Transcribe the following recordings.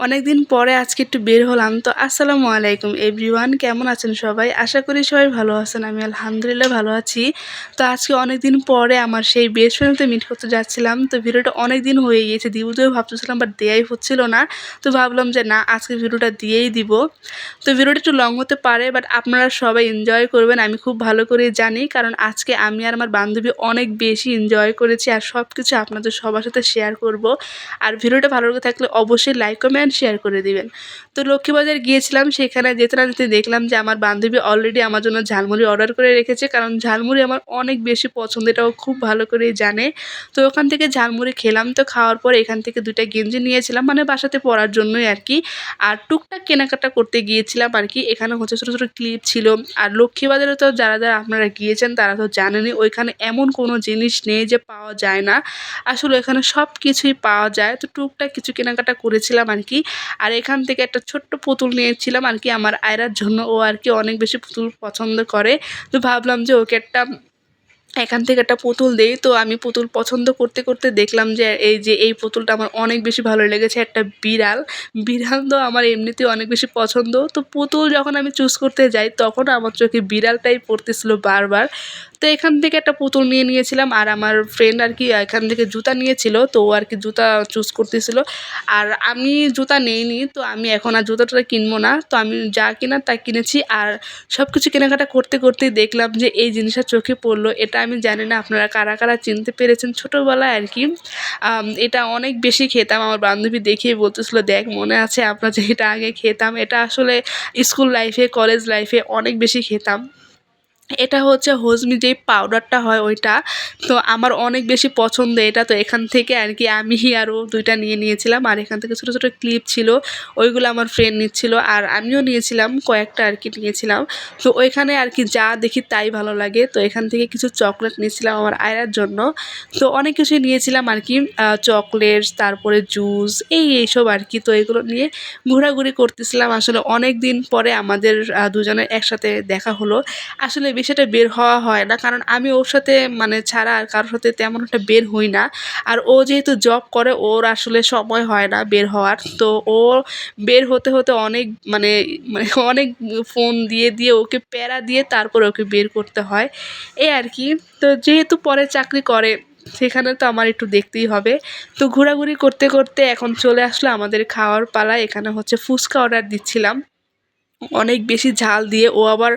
অনেকদিন পরে আজকে একটু বের হলাম। তো আসসালামু আলাইকুম এভরিওয়ান, কেমন আছেন সবাই? আশা করি সবাই ভালো আছেন। আমি আলহামদুলিল্লাহ ভালো আছি। তো আজকে অনেকদিন পরে আমার সেই বেস্ট ফ্রেন্ডকে মিট করতে যাচ্ছিলাম। তো ভিডিওটা অনেক দিন হয়ে গিয়েছে, দিতেও ভাবতেছিলাম বাট দেয়াই হচ্ছিল না। তো ভাবলাম যে না, আজকে ভিডিওটা দিয়েই দিব। তো ভিডিওটা একটু লং হতে পারে বাট আপনারা সবাই এনজয় করবেন, আমি খুব ভালো করে জানি। কারণ আজকে আমি আর আমার বান্ধবী অনেক বেশি এনজয় করেছি আর সব কিছু আপনাদের সবার সাথে শেয়ার করব। আর ভিডিওটা ভালো লেগে থাকলে অবশ্যই লাইক কমেন্ট শেয়ার করে দিবেন। তো লক্ষ্মীবাজার গিয়েছিলাম, সেখানে যেতে না যেতে দেখলাম যে আমার বান্ধবী অলরেডি আমার জন্য ঝালমুড়ি অর্ডার করে রেখেছে। কারণ ঝালমুড়ি আমার অনেক বেশি পছন্দ, এটাও খুব ভালো করেই জানে। তো ওখান থেকে ঝালমুড়ি খেলাম। তো খাওয়ার পর এখান থেকে 2টা গেঞ্জি নিয়েছিলাম, মানে বাসাতে পরার জন্যই আর কি। আর টুকটাক কেনাকাটা করতে গিয়েছিলাম আর কি। এখানে হচ্ছে ছোটো ছোটো ক্লিপ ছিল। আর লক্ষ্মীবাজারে তো যারা যারা আপনারা গিয়েছেন তারা তো জানেনই, ওইখানে এমন কোনো জিনিস নেই যে পাওয়া যায় না। আসলে এখানে সব কিছুই পাওয়া যায়। তো টুকটাক কিছু কেনাকাটা করেছিলাম আর কি। আর এখান থেকে একটা ছোট্ট পুতুল নিয়েছিলাম আর কি আমার আয়রার জন্য। ও আর কি অনেক বেশি পুতুল পছন্দ করে। তো ভাবলাম যে ওকে এখান থেকে একটা পুতুল দেই। তো আমি পুতুল পছন্দ করতে করতে দেখলাম যে এই পুতুলটা আমার অনেক বেশি ভালো লেগেছে, একটা বিড়াল। বিড়াল তো আমার এমনিতেই অনেক বেশি পছন্দ। তো পুতুল যখন আমি চুজ করতে যাই তখন আমার চোখে বিড়ালটাই পড়তেছিল বারবার। তো এখান থেকে একটা পুতুল নিয়েছিলাম। আর আমার ফ্রেন্ড আর কি এখান থেকে জুতা নিয়েছিল, তো ও আর কি জুতা চুজ করতেছিল। আর আমি জুতা নেইনি, তো আমি এখন আর জুতাটা কিনবো না। তো আমি যা কেনার তা কিনেছি। আর সব কিছু কেনাকাটা করতে করতেই দেখলাম যে এই জিনিসটা চোখে পড়লো। এটা আমি জানি না আপনারা কারা কারা চিনতে পেরেছেন, ছোটোবেলায় আর কি এটা অনেক বেশি খেতাম। আমার বান্ধবী দেখিয়ে বলতেছিল, দেখ মনে আছে আমরা যে এটা আগে খেতাম। এটা আসলে স্কুল লাইফে কলেজ লাইফে অনেক বেশি খেতাম। এটা হচ্ছে হজমি যেই পাউডারটা হয় ওইটা। তো আমার অনেক বেশি পছন্দ এটা। তো এখান থেকে আর কি আমি আরও 2টা নিয়েছিলাম। আর এখান থেকে ছোটো ছোটো ক্লিপ ছিল, ওইগুলো আমার ফ্রেন্ড নিচ্ছিল। আর আমিও নিয়েছিলাম কয়েকটা আর কি নিয়েছিলাম। তো ওইখানে আর কি যা দেখি তাই ভালো লাগে। তো এখান থেকে কিছু চকলেট নিয়েছিলাম আমার আয়রার জন্য। তো অনেক কিছুই নিয়েছিলাম আর কি, চকলেটস, তারপরে জুস, এইসব আর কি। তো এগুলো নিয়ে ঘোরাঘুরি করতেছিলাম। আসলে অনেক দিন পরে আমাদের দুজনের একসাথে দেখা হলো। আসলে বিষয়টা বের হওয়া হয় না, কারণ আমি ওর সাথে মানে ছাড়া আর কারোর সাথে তেমন একটা বের হই না। আর ও যেহেতু জব করে, ওর আসলে সময় হয় না বের হওয়ার। তো ও বের হতে হতে অনেক মানে মানে অনেক ফোন দিয়ে দিয়ে ওকে প্যারা দিয়ে তারপরে ওকে বের করতে হয়, এই আর কি। তো যেহেতু পরে চাকরি করে সেখানে তো আমার একটু দেখতেই হবে। তো ঘোরাঘুরি করতে করতে এখন চলে আসলো আমাদের খাওয়ার পালা। এখানে হচ্ছে ফুচকা অর্ডার দিচ্ছিলাম অনেক বেশি ঝাল দিয়ে। ও আবার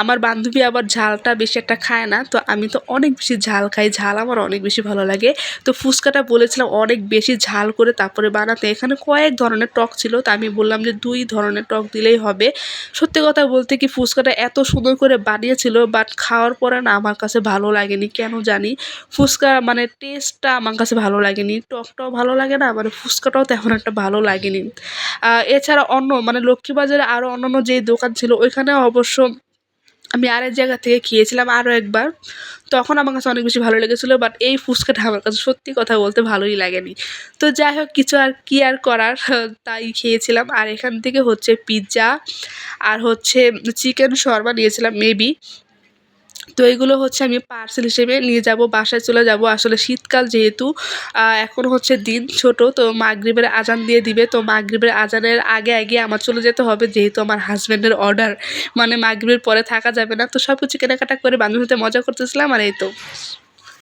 আমার বান্ধবী আবার ঝালটা বেশি একটা খায় না। তো আমি তো অনেক বেশি ঝাল খাই, ঝাল আমার অনেক বেশি ভালো লাগে। তো ফুচকাটা বলেছিলাম অনেক বেশি ঝাল করে তারপরে বানাতে। এখানে কয়েক ধরনের টক ছিল, তো আমি বললাম যে 2 ধরনের টক দিলেই হবে। সত্যি কথা বলতে কি ফুচকাটা এত সুন্দর করে বানিয়েছিল, বাট খাওয়ার পরে না আমার কাছে ভালো লাগেনি কেন জানি। ফুচকা মানে টেস্টটা আমার কাছে ভালো লাগেনি, টকটাও ভালো লাগে না, মানে ফুচকাটাও তেমন একটা ভালো লাগেনি। এছাড়া অন্য মানে লক্ষ্মীবাজারে আরও অন্যান্য যে দোকান ছিল ওইখানে অবশ্য আমি আরেক জায়গা থেকে খেয়েছিলাম আরও একবার। তখন আমার কাছে অনেক বেশি ভালো লেগেছিলো, বাট এই ফুচকাটা আমার কাছে সত্যি কথা বলতে ভালোই লাগেনি। তো যাই হোক, কিছু আর কি আর করার, তাই খেয়েছিলাম। আর এখান থেকে হচ্ছে পিৎজা আর হচ্ছে চিকেন শর্মা নিয়েছিলাম মেবি। তো এগুলো হচ্ছে আমি পার্সেল হিসেবে নিয়ে যাব, বাসায় চলে যাব। আসলে শীতকাল যেহেতু, এখন হচ্ছে দিন ছোট, তো মাগরিবের আজান দিয়ে দিবে। তো মাগরিবের আজানের আগে আগে আমার চলে যেতে হবে, যেহেতু আমার হাজব্যান্ডের অর্ডার, মানে মাগরিবের পরে থাকা যাবে না। তো সব কিছু কেনাকাটা করে বান্ধবীর সাথে মজা করতেছিলাম আর এই তো।